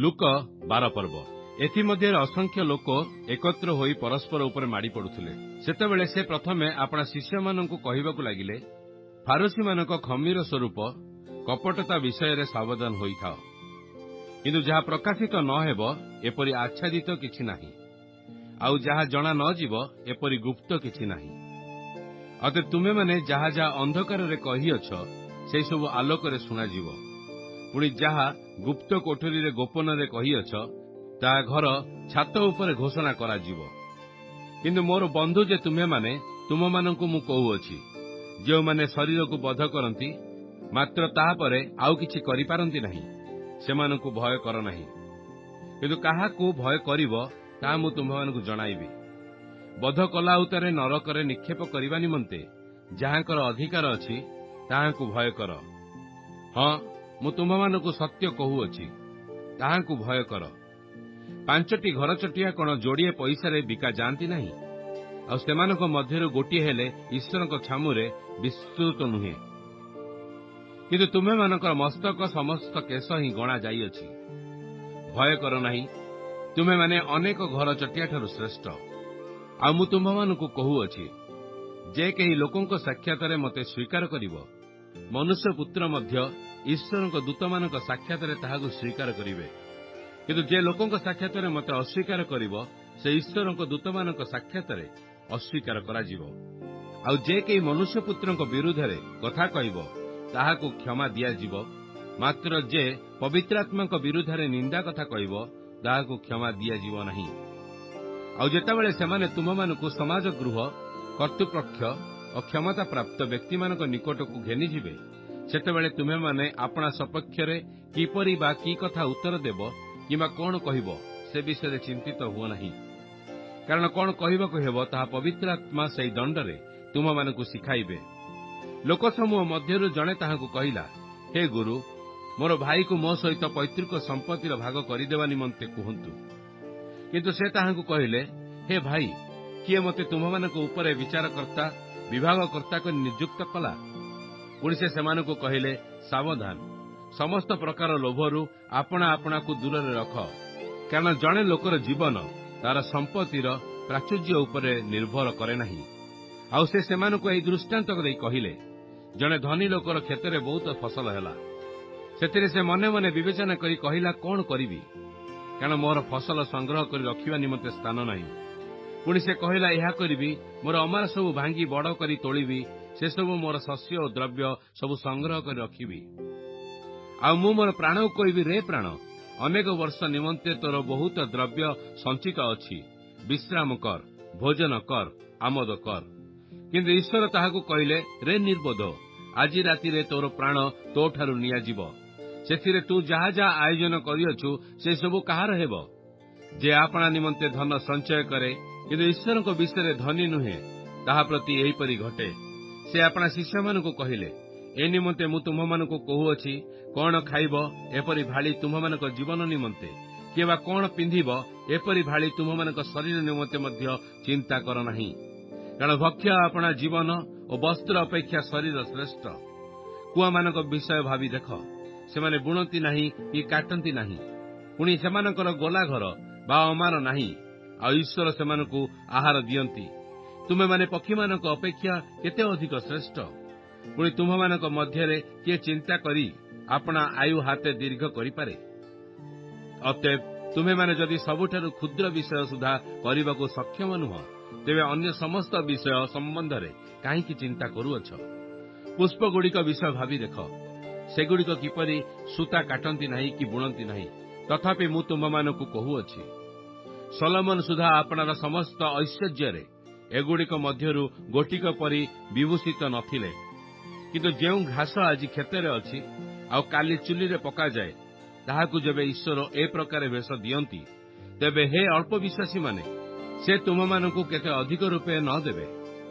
ଲୁକ 12 ପର୍ବ। ଏଥିମଧ୍ୟରେ ଅସଂଖ୍ୟ ଲୋକ ଏକତ୍ର ହୋଇ ପରସ୍ପର ଉପରେ ମାଡ଼ି ପଡୁଥିଲେ। ସେତେବେଳେ ସେ ପ୍ରଥମେ ଆପଣା ଶିଷ୍ୟମାନଙ୍କୁ କହିବାକୁ ଲାଗିଲେ, ଫାରୁସୀମାନଙ୍କ ଖମିର ସ୍ୱରୂପ କପଟତା ବିଷୟରେ ସାବଧାନ ହୋଇଥାଅ। କିନ୍ତୁ ଯାହା ପ୍ରକାଶିତ ନ ହେବ ଏପରି ଆଚ୍ଛାଦିତ କିଛି ନାହିଁ, ଆଉ ଯାହା ଜଣା ନ ଯିବ ଏପରି ଗୁପ୍ତ କିଛି ନାହିଁ। ଅତଏବ ତୁମେମାନେ ଯାହା ଯାହା ଅନ୍ଧକାରରେ କହିଅଛ ସେସବୁ ଆଲୋକରେ ଶୁଣାଯିବ, ପୁଣି ଯାହା ଗୁପ୍ତ କୋଠରୀରେ ଗୋପନରେ କହିଅଛ ତାହା ଘର ଛାତ ଉପରେ ଘୋଷଣା କରାଯିବ। କିନ୍ତୁ ମୋର ବନ୍ଧୁ ଯେ ତୁମେମାନେ, ତୁମମାନଙ୍କୁ ମୁଁ କହୁଅଛି, ଯେଉଁମାନେ ଶରୀରକୁ ବଧ କରନ୍ତି ମାତ୍ର ତାହାପରେ ଆଉ କିଛି କରିପାରନ୍ତି ନାହିଁ, ସେମାନଙ୍କୁ ଭୟ କର ନାହିଁ। କିନ୍ତୁ କାହାକୁ ଭୟ କରିବ ତାହା ମୁଁ ତୁମମାନଙ୍କୁ ଜଣାଇବି। ବଧ କଲାଉତରେ ନରକରେ ନିକ୍ଷେପ କରିବା ନିମନ୍ତେ ଯାହାଙ୍କର ଅଧିକାର ଅଛି ତାହାଙ୍କୁ ଭୟ କର। ହଁ, ମୁଁ ତୁମମାନଙ୍କୁ ସତ୍ୟ କହୁଅଛି, ତାହାଙ୍କୁ ଭୟ କର। 5ଟି ଘରଚଟିଆ କଣ ଯୋଡ଼ିଏ ପଇସାରେ ବିକା ଯାଆନ୍ତି ନାହିଁ? ଆଉ ସେମାନଙ୍କ ମଧ୍ୟରୁ ଗୋଟିଏ ହେଲେ ଈଶ୍ୱରଙ୍କ ଛାମୁରେ ବିସ୍ତୃତ ନୁହେଁ। କିନ୍ତୁ ତୁମେମାନଙ୍କର ମସ୍ତକ ସମସ୍ତ କେଶ ହିଁ ଗଣା ଯାଇଅଛି। ଭୟ କର ନାହିଁ, ତୁମେମାନେ ଅନେକ ଘରଚଟିଆଠାରୁ ଶ୍ରେଷ୍ଠ। ଆଉ ମୁଁ ତୁମମାନଙ୍କୁ କହୁଅଛି, ଯେ କେହି ଲୋକଙ୍କ ସାକ୍ଷାତରେ ମୋତେ ସ୍ୱୀକାର କରିବ, ମନୁଷ୍ୟ ପୁତ୍ର ମଧ୍ୟ ଈଶ୍ୱରଙ୍କ ଦୂତମାନଙ୍କ ସାକ୍ଷାତରେ ତାହାକୁ ସ୍ୱୀକାର କରିବେ। କିନ୍ତୁ ଯେ ଲୋକଙ୍କ ସାକ୍ଷାତରେ ମୋତେ ଅସ୍ୱୀକାର କରିବ, ସେ ଈଶ୍ୱରଙ୍କ ଦୂତମାନଙ୍କ ସାକ୍ଷାତରେ ଅସ୍ୱୀକାର କରାଯିବ। ଆଉ ଯେ କେହି ମନୁଷ୍ୟ ପୁତ୍ରଙ୍କ ବିରୁଦ୍ଧରେ କଥା କହିବ ତାହାକୁ କ୍ଷମା ଦିଆଯିବ, ମାତ୍ର ଯେ ପବିତ୍ରାତ୍ମାଙ୍କ ବିରୁଦ୍ଧରେ ନିନ୍ଦା କଥା କହିବ ତାହାକୁ କ୍ଷମା ଦିଆଯିବ ନାହିଁ। ଆଉ ଯେତେବେଳେ ସେମାନେ ତୁମମାନଙ୍କୁ ସମାଜ ଗୃହ, କର୍ତ୍ତୃପକ୍ଷ ଓ କ୍ଷମତାପ୍ରାପ୍ତ ବ୍ୟକ୍ତିମାନଙ୍କ ନିକଟକୁ ଘେନିଯିବେ, ସେତେବେଳେ ତୁମେମାନେ ଆପଣା ସପକ୍ଷରେ କିପରି ବା କି କଥା ଉତ୍ତର ଦେବ କିମ୍ବା କଣ କହିବ ସେ ବିଷୟରେ ଚିନ୍ତିତ ହୁଅ ନାହିଁ। କାରଣ କଣ କହିବାକୁ ହେବ ତାହା ପବିତ୍ର ଆତ୍ମା ସେହି ଦଣ୍ଡରେ ତୁମମାନଙ୍କୁ ଶିଖାଇବେ। ଲୋକସମୂହ ମଧ୍ୟରୁ ଜଣେ ତାହାଙ୍କୁ କହିଲା, ହେ ଗୁରୁ, ମୋର ଭାଇକୁ ମୋ ସହିତ ପୈତୃକ ସମ୍ପତ୍ତିର ଭାଗ କରିଦେବା ନିମନ୍ତେ କୁହନ୍ତୁ। କିନ୍ତୁ ସେ ତାହାଙ୍କୁ କହିଲେ, ହେ ଭାଇ, କିଏ ମୋତେ ତୁମମାନଙ୍କ ଉପରେ ବିଚାରକର୍ତ୍ତା, ବିଭାଗକର୍ତ୍ତା କରି ନିଯୁକ୍ତ କଲା? ପୁଣି ସେ ସେମାନଙ୍କୁ କହିଲେ, ସାବଧାନ, ସମସ୍ତ ପ୍ରକାର ଲୋଭରୁ ଆପଣା ଆପଣାକୁ ଦୂରରେ ରଖ। କାରଣ ଜଣେ ଲୋକର ଜୀବନ ତାର ସମ୍ପତ୍ତିର ପ୍ରାଚୁର୍ଯ୍ୟ ଉପରେ ନିର୍ଭର କରେ ନାହିଁ। ଆଉ ସେ ସେମାନଙ୍କୁ ଏହି ଦୃଷ୍ଟାନ୍ତ ଦେଇ କହିଲେ, ଜଣେ ଧନୀ ଲୋକର କ୍ଷେତରେ ବହୁତ ଫସଲ ହେଲା। ସେଥିରେ ସେ ମନେ ମନେ ବିବେଚନା କରି କହିଲା, କଣ କରିବି, କାରଣ ମୋର ଫସଲ ସଂଗ୍ରହ କରି ରଖିବା ନିମନ୍ତେ ସ୍ଥାନ ନାହିଁ। ପୁଣି ସେ କହିଲା, ଏହା କରିବି, ମୋର ଅମାର ସବୁ ଭାଙ୍ଗି ବଡ଼ କରି ତୋଳିବି, ସେସବୁ ମୋର ଶସ୍ୟ ଓ ଦ୍ରବ୍ୟ ସବୁ ସଂଗ୍ରହ କରି ରଖିବି। ଆଉ ମୁଁ ମୋର ପ୍ରାଣକୁ କହିବି, ରେ ପ୍ରାଣ, ଅନେକ ବର୍ଷ ନିମନ୍ତେ ତୋର ବହୁତ ଦ୍ରବ୍ୟ ସଞ୍ଚିତ ଅଛି, ବିଶ୍ରାମ କର, ଭୋଜନ କର, ଆମୋଦ କର। କିନ୍ତୁ ଈଶ୍ୱର ତାହାକୁ କହିଲେ, ରେ ନିର୍ବୋଧ, ଆଜି ରାତିରେ ତୋର ପ୍ରାଣ ତୋଠାରୁ ନିଆଯିବ। ସେଥିରେ ତୁ ଯାହା ଯାହା ଆୟୋଜନ କରିଅଛୁ ସେସବୁ କାହାର ହେବ? ଯେ ଆପଣା ନିମନ୍ତେ ଧନ ସଞ୍ଚୟ କରେ କିନ୍ତୁ ଈଶ୍ୱରଙ୍କ ବିଷୟରେ ଧନୀ ନୁହେଁ, ତାହା ପ୍ରତି ଏହିପରି ଘଟେ। ସେ ଆପଣା ଶିଷ୍ୟମାନଙ୍କୁ କହିଲେ, ଏ ନିମନ୍ତେ ମୁଁ ତୁମମାନଙ୍କୁ କହୁଅଛି, କଣ ଖାଇବ ଏପରି ଭାଳି ତୁମମାନଙ୍କ ଜୀବନ ନିମନ୍ତେ, କିମ୍ବା କଣ ପିନ୍ଧିବ ଏପରି ଭାଳି ତୁମମାନଙ୍କ ଶରୀର ନିମନ୍ତେ ମଧ୍ୟ ଚିନ୍ତା କର ନାହିଁ। କାରଣ ଭକ୍ଷ୍ୟ ଆପଣା ଜୀବନ ଓ ବସ୍ତ୍ର ଅପେକ୍ଷା ଶରୀର ଶ୍ରେଷ୍ଠ। କୁଆମାନଙ୍କ ବିଷୟ ଭାବି ଦେଖ, ସେମାନେ ବୁଣନ୍ତି ନାହିଁ କି କାଟନ୍ତି ନାହିଁ, ପୁଣି ସେମାନଙ୍କର ଗୋଲାଘର ବା ଅମାର ନାହିଁ, ଆଉ ଈଶ୍ୱର ସେମାନଙ୍କୁ ଆହାର ଦିଅନ୍ତି। ତୁମେମାନେ ପକ୍ଷୀମାନଙ୍କ ଅପେକ୍ଷା କେତେ ଅଧିକ ଶ୍ରେଷ୍ଠ। ପୁଣି ତୁମମାନଙ୍କ ମଧ୍ୟରେ କିଏ ଚିନ୍ତା କରି ଆପଣା ଆୟୁ ହାତେ ଦୀର୍ଘ କରିପାରେ? ଅତଏବ ତୁମେମାନେ ଯଦି ସବୁଠାରୁ କ୍ଷୁଦ୍ର ବିଷୟ ସୁଦ୍ଧା କରିବାକୁ ସକ୍ଷମ ନୁହଁ, ତେବେ ଅନ୍ୟ ସମସ୍ତ ବିଷୟ ସମ୍ବନ୍ଧରେ କାହିଁକି ଚିନ୍ତା କରୁଅଛ? ପୁଷ୍ପଗୁଡ଼ିକ ବିଷୟ ଭାବି ଦେଖ, ସେଗୁଡ଼ିକ କିପରି ସୂତା କାଟନ୍ତି ନାହିଁ କି ବୁଣନ୍ତି ନାହିଁ, ତଥାପି ମୁଁ ତୁମମାନଙ୍କୁ କହୁଅଛି, ସଲୋମନ ସୁଦ୍ଧା ଆପଣାର ସମସ୍ତ ଐଶ୍ୱର୍ଯ୍ୟରେ ଏଗୁଡ଼ିକ ମଧ୍ୟରୁ ଗୋଟିକ ପରି ବିଭୂଷିତ ନଥିଲେ। କିନ୍ତୁ ଯେଉଁ ଘାସ ଆଜି କ୍ଷେତରେ ଅଛି ଆଉ କାଲି ଚୁଲିରେ ପକାଯାଏ, ତାହାକୁ ଯେବେ ଈଶ୍ୱର ଏ ପ୍ରକାର ବେଶ ଦିଅନ୍ତି, ତେବେ ହେ ଅଳ୍ପ ବିଶ୍ୱାସୀମାନେ, ସେ ତୁମମାନଙ୍କୁ କେତେ ଅଧିକ ରୂପେ ନ ଦେବେ?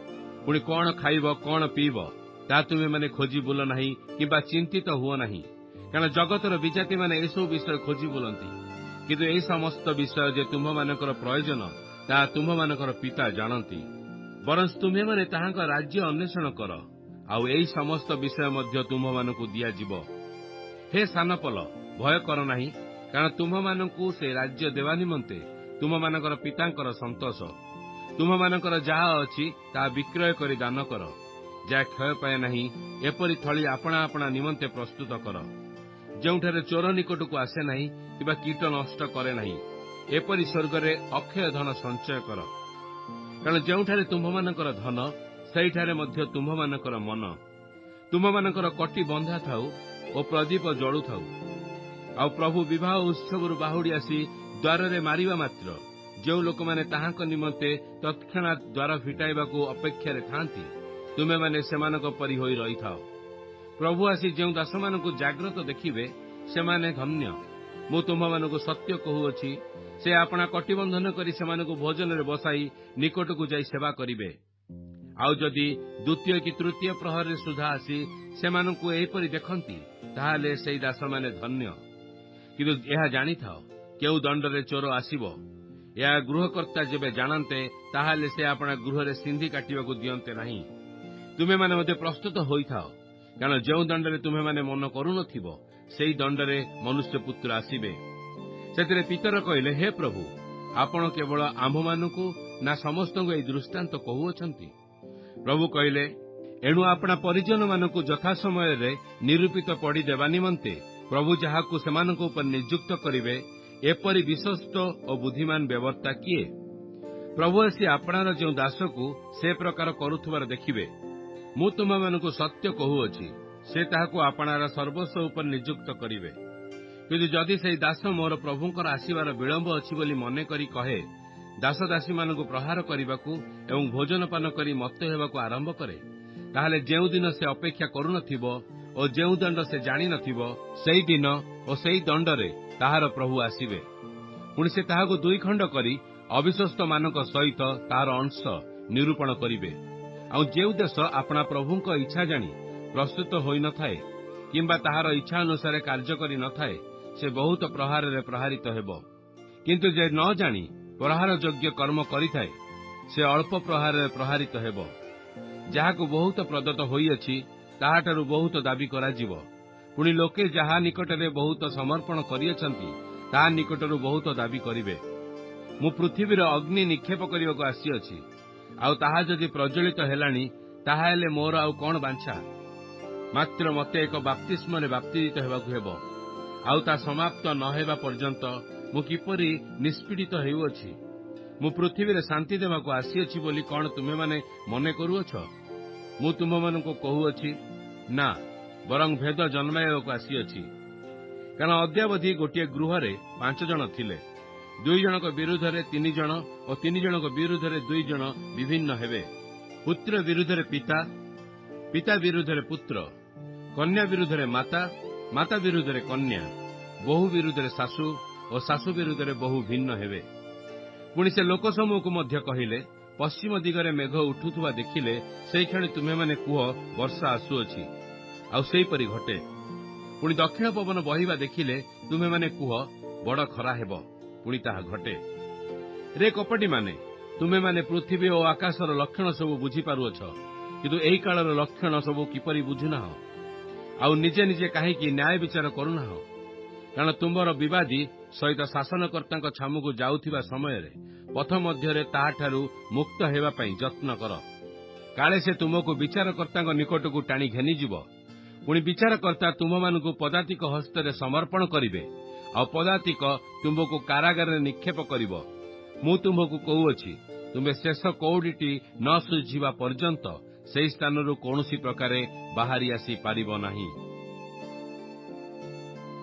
ପୁଣି କଣ ଖାଇବ, କଣ ପିଇବ, ତାହା ତୁମେମାନେ ଖୋଜି ବୁଲ ନାହିଁ କିମ୍ବା ଚିନ୍ତିତ ହୁଅ ନାହିଁ। କାରଣ ଜଗତର ବିଜାତିମାନେ ଏସବୁ ବିଷୟ ଖୋଜି ବୁଲନ୍ତି। କିନ୍ତୁ ଏହି ସମସ୍ତ ବିଷୟ ଯେ ତୁମମାନଙ୍କର ପ୍ରୟୋଜନ, ତାହା ତୁମମାନଙ୍କର ପିତା ଜାଣନ୍ତି। ବରଂ ତୁମେମାନେ ତାହାଙ୍କ ରାଜ୍ୟ ଅନ୍ୱେଷଣ କର, ଆଉ ଏହି ସମସ୍ତ ବିଷୟ ମଧ୍ୟ ତୁମମାନଙ୍କୁ ଦିଆଯିବ। ହେ ସାନପଲ, ଭୟ କର ନାହିଁ, କାରଣ ତୁମ୍ଭମାନଙ୍କୁ ସେ ରାଜ୍ୟ ଦେବା ନିମନ୍ତେ ତୁମମାନଙ୍କର ପିତାଙ୍କର ସନ୍ତୋଷ। ତୁମମାନଙ୍କର ଯାହା ଅଛି ତାହା ବିକ୍ରୟ କରି ଦାନ କର, ଯାହା କ୍ଷୟ ପାଏ ନାହିଁ, ଏପରି ଥଳି ଆପଣା ଆପଣା ନିମନ୍ତେ ପ୍ରସ୍ତୁତ କର, ଯେଉଁଠାରେ ଚୋର ନିକଟକୁ ଆସେ ନାହିଁ କିମ୍ବା କୀଟ ନଷ୍ଟ କରେ ନାହିଁ। ଏପରି ସ୍ୱର୍ଗରେ ଅକ୍ଷୟ ଧନ ସଞ୍ଚୟ କର, କାରଣ ଯେଉଁଠାରେ ତୁମ୍ଭମାନଙ୍କର ଧନ, ସେହିଠାରେ ମଧ୍ୟ ତୁମ୍ଭମାନଙ୍କର ମନ। ତୁମମାନଙ୍କର କଟି ବନ୍ଧା ଥାଉ ଓ ପ୍ରଦୀପ ଜଳୁଥାଉ। ଆଉ ପ୍ରଭୁ ବିବାହ ଉତ୍ସବରୁ ବାହୁଡ଼ି ଆସି ଦ୍ୱାରରେ ମାରିବା ମାତ୍ର ଯେଉଁ ଲୋକମାନେ ତାହାଙ୍କ ନିମନ୍ତେ ତତ୍କ୍ଷଣାତ୍ ଦ୍ୱାର ଫିଟାଇବାକୁ ଅପେକ୍ଷାରେ ଥାନ୍ତି, ତୁମେମାନେ ସେମାନଙ୍କ ପରି ହୋଇ ରହିଥାଅ। ପ୍ରଭୁ ଆସି ଯେଉଁ ଦାସମାନଙ୍କୁ ଜାଗ୍ରତ ଦେଖିବେ, ସେମାନେ ଧନ୍ୟ। ମୁଁ ତୁମ୍ଭମାନଙ୍କୁ ସତ୍ୟ କହୁଅଛି, ସେ ଆପଣା କଟିବନ୍ଧନ କରି ସେମାନଙ୍କୁ ଭୋଜନରେ ବସାଇ ନିକଟକୁ ଯାଇ ସେବା କରିବେ। ଆଉ ଯଦି ଦ୍ୱିତୀୟ କି ତୃତୀୟ ପ୍ରହରରେ ସୁଦ୍ଧା ଆସି ସେମାନଙ୍କୁ ଏହିପରି ଦେଖନ୍ତି, ତାହେଲେ ସେହି ଦାସମାନେ ଧନ୍ୟ। କିନ୍ତୁ ଏହା ଜାଣିଥାଅ, କେଉଁ ଦଣ୍ଡରେ ଚୋର ଆସିବ। ଏହା ଗୃହକର୍ତ୍ତା ଯେବେ ଜାଣନ୍ତେ, ତାହେଲେ ସେ ଆପଣା ଗୃହରେ ସିନ୍ଧି କାଟିବାକୁ ଦିଅନ୍ତେ ନାହିଁ। ତୁମେମାନେ ମଧ୍ୟ ପ୍ରସ୍ତୁତ ହୋଇଥାଅ, କାରଣ ଯେଉଁ ଦଣ୍ଡରେ ତୁମେମାନେ ମନ କରୁନଥିବ, ସେହି ଦଣ୍ଡରେ ମନୁଷ୍ୟପୁତ୍ର ଆସିବେ। ସେଥିରେ ପିତର କହିଲେ, ହେ ପ୍ରଭୁ, ଆପଣ କେବଳ ଆମ୍ଭମାନଙ୍କୁ ନା ସମସ୍ତଙ୍କୁ ଏହି ଦୃଷ୍ଟାନ୍ତ କହୁଅଛନ୍ତି? ପ୍ରଭୁ କହିଲେ, ଏଣୁ ଆପଣା ପରିଜନମାନଙ୍କୁ ଯଥା ସମୟରେ ନିରୂପିତ ପଡ଼ି ଦେବା ନିମନ୍ତେ ପ୍ରଭୁ ଯାହାକୁ ସେମାନଙ୍କ ଉପରେ ନିଯୁକ୍ତ କରିବେ, ଏପରି ବିଶ୍ୱସ୍ତ ଓ ବୁଦ୍ଧିମାନ ବ୍ୟବର୍ତ୍ତା କିଏ? ପ୍ରଭୁ ଆସି ଆପଣାର ଯେଉଁ ଦାସକୁ ସେ ପ୍ରକାର କରୁଥିବାର ଦେଖିବେ। ମୁଁ ତୁମମାନଙ୍କୁ ସତ୍ୟ କହୁଅଛି, ସେ ତାହାକୁ ଆପଣାର ସର୍ବସ୍ୱ ଉପରେ ନିଯୁକ୍ତ କରିବେ। କିନ୍ତୁ ଯଦି ସେହି ଦାସ ମୋର ପ୍ରଭୁଙ୍କର ଆସିବାର ବିଳମ୍ବ ଅଛି ବୋଲି ମନେ କରି କହେ, ଦାସ ଦାସୀମାନଙ୍କୁ ପ୍ରହାର କରିବାକୁ ଏବଂ ଭୋଜନପାନ କରି ମତ୍ତ ହେବାକୁ ଆରମ୍ଭ କରେ, ତାହେଲେ ଯେଉଁଦିନ ସେ ଅପେକ୍ଷା କରୁନଥିବ ଓ ଯେଉଁ ଦଣ୍ଡ ସେ ଜାଣିନଥିବ, ସେହି ଦିନ ଓ ସେହି ଦଣ୍ଡରେ ତାହାର ପ୍ରଭୁ ଆସିବେ। ପୁଣି ସେ ତାହାକୁ ଦୁଇ ଖଣ୍ଡ କରି ଅବିଶ୍ୱସ୍ତମାନଙ୍କ ସହିତ ତାହାର ଅଂଶ ନିରୂପଣ କରିବେ। ଆଉ ଯେଉଁ ଦେଶ ଆପଣା ପ୍ରଭୁଙ୍କ ଇଚ୍ଛା ଜାଣି ପ୍ରସ୍ତୁତ ହୋଇନଥାଏ କିମ୍ବା ତାହାର ଇଚ୍ଛା ଅନୁସାରେ କାର୍ଯ୍ୟ କରି ନଥାଏ, ସେ ବହୁତ ପ୍ରହାରରେ ପ୍ରହାରିତ ହେବ। କିନ୍ତୁ ଯେ ନ ଜାଣି ପ୍ରହାର ଯୋଗ୍ୟ କର୍ମ କରିଥାଏ, ସେ ଅଳ୍ପ ପ୍ରହାରରେ ପ୍ରହାରିତ ହେବ। ଯାହାକୁ ବହୁତ ପ୍ରଦତ୍ତ ହୋଇଅଛି, ତାହାଠାରୁ ବହୁତ ଦାବି କରାଯିବ। ପୁଣି ଲୋକେ ଯାହା ନିକଟରେ ବହୁତ ସମର୍ପଣ କରିଅଛନ୍ତି, ତାହା ନିକଟରୁ ବହୁତ ଦାବି କରିବେ। ମୁଁ ପୃଥିବୀର ଅଗ୍ନି ନିକ୍ଷେପ କରିବାକୁ ଆସିଅଛି। ଆଉ ତାହା ଯଦି ପ୍ରଜ୍ୱଳିତ ହେଲାଣି, ତାହାହେଲେ ମୋର ଆଉ କଣ ବାଞ୍ଛା? ମାତ୍ର ମୋତେ ଏକ ବାପ୍ତିସ୍ମରେ ବାପ୍ତିଜିତ ହେବାକୁ ହେବ। ଆଉ ତା ସମାପ୍ତ ନ ହେବା ପର୍ଯ୍ୟନ୍ତ ମୁଁ କିପରି ନିଷ୍ପୀଡ଼ିତ ହେଉଅଛି? ମୁଁ ପୃଥିବୀରେ ଶାନ୍ତି ଦେବାକୁ ଆସିଅଛି ବୋଲି କଣ ତୁମେମାନେ ମନେ କରୁଅଛ? ମୁଁ ତୁମମାନଙ୍କୁ କହୁଅଛି, ନା, ବରଂ ଭେଦ ଜନ୍ମାଇବାକୁ ଆସିଅଛି। କାରଣ ଅଦ୍ୟାବଧି ଗୋଟିଏ ଗୃହରେ 5 ଜଣ ଥିଲେ। 2 ଜଣଙ୍କ ବିରୁଦ୍ଧରେ 3 ଜଣ ଓ 3 ଜଣଙ୍କ ବିରୁଦ୍ଧରେ 2 ଜଣ ବିଭିନ୍ନ ହେବେ। ପୁତ୍ର ବିରୁଦ୍ଧରେ ପିତା, ପିତା ବିରୁଦ୍ଧରେ ପୁତ୍ର, କନ୍ୟା ବିରୁଦ୍ଧରେ ମାତା, ମାତା ବିରୁଦ୍ଧରେ କନ୍ୟା, ବୋହୂ ବିରୁଦ୍ଧରେ ଶାଶୁ ଓ ଶାଶୁ ବିରୁଦ୍ଧରେ ବୋହୂ ଭିନ୍ନ ହେବେ। ପୁଣି ସେ ଲୋକସମୂହକୁ ମଧ୍ୟ କହିଲେ, ପଶ୍ଚିମ ଦିଗରେ ମେଘ ଉଠୁଥିବା ଦେଖିଲେ ସେହିକ୍ଷଣି ତୁମେମାନେ କୁହ, ବର୍ଷା ଆସୁଅଛି, ଆଉ ସେହିପରି ଘଟେ। ପୁଣି ଦକ୍ଷିଣ ପବନ ବହିବା ଦେଖିଲେ ତୁମେମାନେ କୁହ, ବଡ଼ ଖରା ହେବ, ପୁଣି ତାହା ଘଟେ। ରେ କପଟିମାନେ, ତୁମେମାନେ ପୃଥିବୀ ଓ ଆକାଶର ଲକ୍ଷଣ ସବୁ ବୁଝିପାରୁଅଛ, କିନ୍ତୁ ଏହି କାଳର ଲକ୍ଷଣ ସବୁ କିପରି ବୁଝୁନାହ? ଆଉ ନିଜେ ନିଜେ କାହିଁକି ନ୍ୟାୟ ବିଚାର କରୁନାହ? କାରଣ ତୁମର ବିବାଦୀ ସହିତ ଶାସନକର୍ତ୍ତାଙ୍କ ଛାମୁକୁ ଯାଉଥିବା ସମୟରେ ପଥ ମଧ୍ୟରେ ତାହାଠାରୁ ମୁକ୍ତ ହେବା ପାଇଁ ଯତ୍ନ କର। କାଳେ ସେ ତୁମକୁ ବିଚାରକର୍ତ୍ତାଙ୍କ ନିକଟକୁ ଟାଣି ଘେନିଯିବ। ପୁଣି ବିଚାରକର୍ତ୍ତା ତୁମମାନଙ୍କୁ ପଦାତିକ ହସ୍ତରେ ସମର୍ପଣ କରିବେ, ଆଉ ପଦାତିକ ତୁମକୁ କାରାଗାରରେ ନିକ୍ଷେପ କରିବ। ମୁଁ ତୁମକୁ କହୁଅଛି, ତୁମେ ଶେଷ କଉଡ଼ିଟି ନ ଶୁଝିବା ପର୍ଯ୍ୟନ୍ତ ସେହି ସ୍ଥାନରୁ କୌଣସି ପ୍ରକାରେ ବାହାରି ଆସିପାରିବ ନାହିଁ।